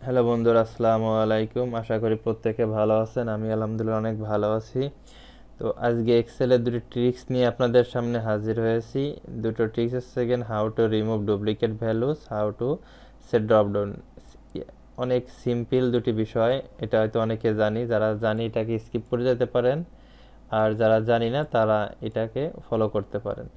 Hello বন্ধুরা, আসসালামু আলাইকুম। আশা করি প্রত্যেকে ভালো আছেন। আমি আলহামদুলিল্লাহ অনেক ভালো আছি। তো আজকে এক্সেলের দুটি ট্রিক্স নিয়ে আপনাদের সামনে হাজির হয়েছি। দুটো ট্রিক্স হচ্ছে second, how to remove duplicate values, how to set dropdown. অনেক সিম্পল দুটি বিষয়, এটা হয়তো অনেকে জানি, যারা জানি এটাকে স্কিপ করে যেতে পারেন, আর যারা জানি না তারা এটাকে ফলো করতে পারেন।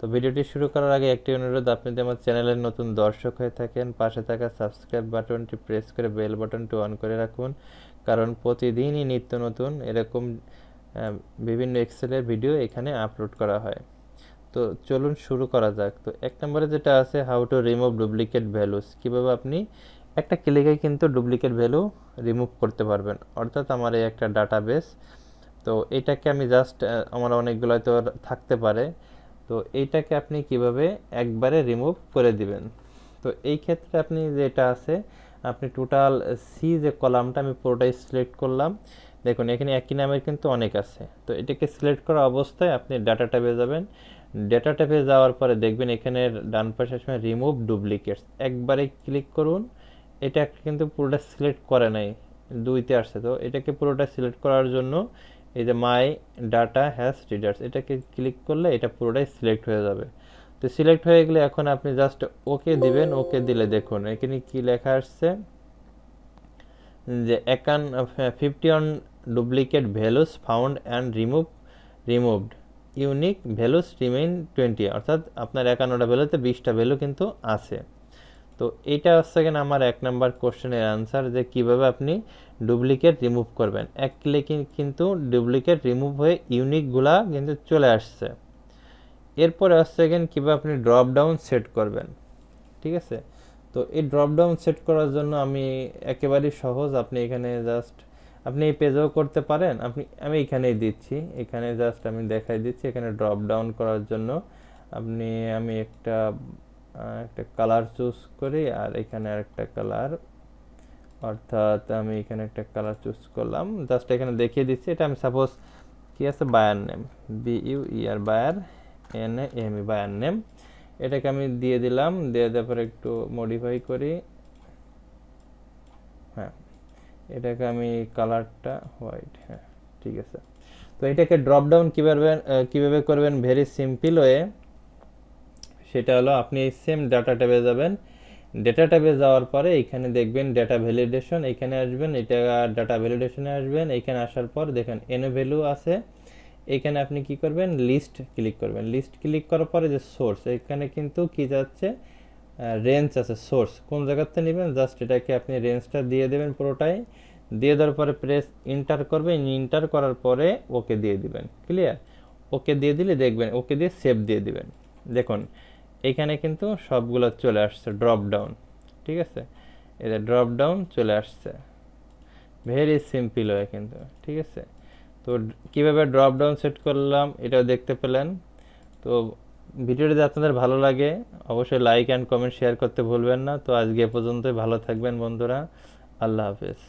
তো ভিডিওটি শুরু করার আগে একটি অনুরোধ, আপনি যদি আমার চ্যানেলের নতুন দর্শক হয়ে থাকেন, পাশে থাকা সাবস্ক্রাইব বাটনটি প্রেস করে বেল বাটনটি অন করে রাখুন, কারণ প্রতিদিনই নিত্য নতুন এরকম বিভিন্ন এক্সেলের ভিডিও এখানে আপলোড করা হয়। তো চলুন শুরু করা যাক। তো এক নম্বরে যেটা আছে, how to remove duplicate values. কীভাবে আপনি একটা ক্লিকে কিন্তু ডুপ্লিকেট ভ্যালু রিমুভ করতে পারবেন। অর্থাৎ আমার এই একটা ডাটাবেস, তো এটাকে আমি জাস্ট, আমার অনেকগুলো হয়তো থাকতে পারে, তো এইটাকে আপনি কিভাবে একবারে রিমুভ করে দিবেন। তো এই ক্ষেত্রে আপনি যেটা আছে, আপনি টোটাল সি যে কলামটা আমি পুরোটাই সিলেক্ট করলাম। দেখুন এখানে একই নামের কিন্তু অনেক আছে, তো এটাকে সিলেক্ট করা অবস্থায় আপনি ডাটা ট্যাবে যাবেন। ডাটা ট্যাবে যাওয়ার পরে দেখবেন এখানে ডান পাশে সময় রিমুভ ডুপ্লিকেটস, একবারে ক্লিক করুন। এটা কিন্তু পুরোটা সিলেক্ট করে নাই, দুইতে আসছে, তো এটাকে পুরোটা সিলেক্ট করার জন্য এই যে মাই ডাটা হ্যাজ রিডার্স, এটাকে ক্লিক করলে এটা পুরোটাই সিলেক্ট হয়ে যাবে। তো সিলেক্ট হয়ে গেলে এখন আপনি জাস্ট ওকে দিবেন। ওকে দিলে দেখুন এখানে কি লেখা আসছে, যে 51 duplicate values found and removed, unique values remain 20, অর্থাৎ আপনার 51টা ভ্যালুতে 20টা ভ্যালু কিন্তু আছে। তো এইটা হচ্ছে কিনা আমার এক নাম্বার কোশ্চেনের অ্যান্সার, যে কিভাবে আপনি ডুপ্লিকেট রিমুভ করবেন। এক ক্লিকে কিন্তু ডুপ্লিকেট রিমুভ হয়ে ইউনিকগুলা কিন্তু চলে আসছে। এরপরে হচ্ছে কিনা কীভাবে আপনি ড্রপ ডাউন সেট করবেন। ঠিক আছে, তো এই ড্রপ ডাউন সেট করার জন্য আমি একেবারেই সহজ, আপনি এখানে জাস্ট, আপনি এই পেজেও করতে পারেন, আমি এখানেই দিচ্ছি, এখানে জাস্ট আমি দেখাই দিচ্ছি। এখানে ড্রপ ডাউন করার জন্য আমি একটা একটা কালার চুজ করি, আর এখানে আরেকটা কালার, অর্থাৎ আমি এখানে একটা কালার চুজ করলাম, জাস্ট এখানে দেখিয়ে দিচ্ছি। এটা আমি সাপোজ কি আছে, buyer name, BUER, buyer NAME, buyer name, এটাকে আমি দিয়ে দিলাম। দিয়ে দেওয়ার পরে একটু মডিফাই করি, হ্যাঁ এটাকে আমি কালারটা হোয়াইট, হ্যাঁ ঠিক আছে। তো এটাকে ড্রপ ডাউন কিভাবে করবেন, ভেরি সিম্পল ওয়ে। সেটা হলো, আপনি এই সেম ডাটা ট্যাবে যাবেন। ডেটা ট্যাবে যাওয়ার পরে এখানে দেখবেন ডেটা ভ্যালিডেশন, এখানে আসবেন, এটা ডাটা ভ্যালিডেশনে আসবেন। এখানে আসার পর দেখেন এনো ভ্যালু আছে, এখানে আপনি কি করবেন, লিস্ট ক্লিক করবেন। লিস্ট ক্লিক করার পরে যে সোর্স, এখানে কিন্তু কি যাচ্ছে, রেঞ্জ আছে, সোর্স কোন জায়গাতে নেবেন, জাস্ট এটাকে আপনি রেঞ্জটা দিয়ে দেবেন পুরোটাই। দিয়ে দেওয়ার পরে প্রেস ইন্টার করবেন, ইন্টার করার পরে ওকে দিয়ে দিবেন। ক্লিয়ার, ওকে দিয়ে দিলে দেখবেন, ওকে দিয়ে সেভ দিয়ে দিবেন। দেখুন এখানে কিন্তু সবগুলো চলে আসছে ড্রপ ডাউন। ঠিক আছে, এটা ড্রপ ডাউন চলে আসছে, ভেরি সিম্পল হয়ে কিন্তু। ঠিক আছে, তো কিভাবে ড্রপ ডাউন সেট করলাম এটাও দেখতে পেলেন। তো ভিডিওটি যদি আপনাদের ভালো লাগে, অবশ্যই লাইক অ্যান্ড কমেন্ট শেয়ার করতে ভুলবেন না। তো আজকে এ পর্যন্তই, ভালো থাকবেন বন্ধুরা, আল্লাহ হাফেজ।